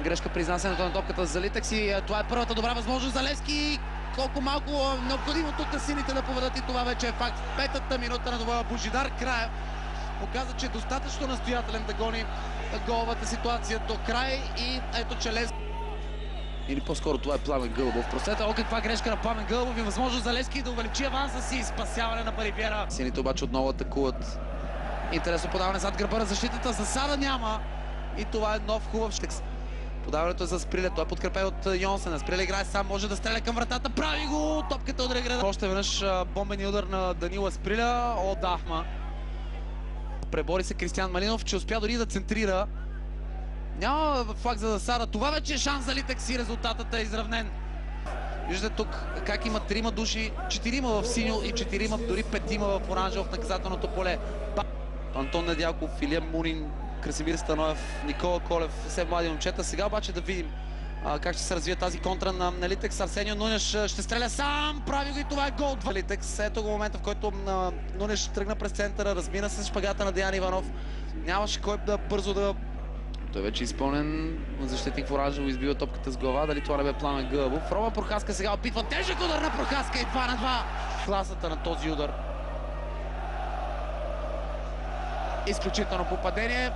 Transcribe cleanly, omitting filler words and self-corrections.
Грешка при изнасянето на топката за Литекс и това е първата добра възможност за Левски. Колко малко необходимо тук на сините да поведат и това вече е факт. В петата минута на това Божидар Краев показа, че е достатъчно настоятелен да гони головата ситуация до край и ето че Левски. Или по-скоро това е Пламен Гълъбов. Простете, каква грешка на Пламен Гълъбов и възможност за Левски да увеличи аванса си и спасяване на Барибиера. Сините обаче отново атакуват. Интересно подаване зад гърба на защитата. Засада няма. И това е нов хубав штекс. Подаването е за Сприле. Той е подкрепен от Йонсен. Сприле играе сам, може да стреля към вратата. Прави го! Топката удря града. Още веднъж бомбен удар на Данила Сприля. О, Дахма. Пребори се Кристиян Малинов, че успя дори да центрира. Няма факт за засада. Това вече е шанс за Литекс и резултатът е изравнен. Виждате тук как има трима души, четирима в синьо и четирима, дори петима в оранжево в наказателното поле. Антон Недялков, Илия Мунин, Красимир Станоев, Никола Колев, все млади момчета. Сега обаче да видим как ще се развие тази контра на Литекс. Арсенио Нунеш ще стреля сам, прави го и това е гол. Литекс, ето го момента, в който Нунеш тръгна през центъра, размина с шпагата на Деян Иванов. Нямаше кой да бързо да... Той вече е изпълнен защитник в оранжево, избива топката с глава. Дали това не бе Пламен Гълъбов? Роман Прохаска сега опитва тежък удар на Прохаска и 2 на 2. Класата на този удар. Изключително попадение.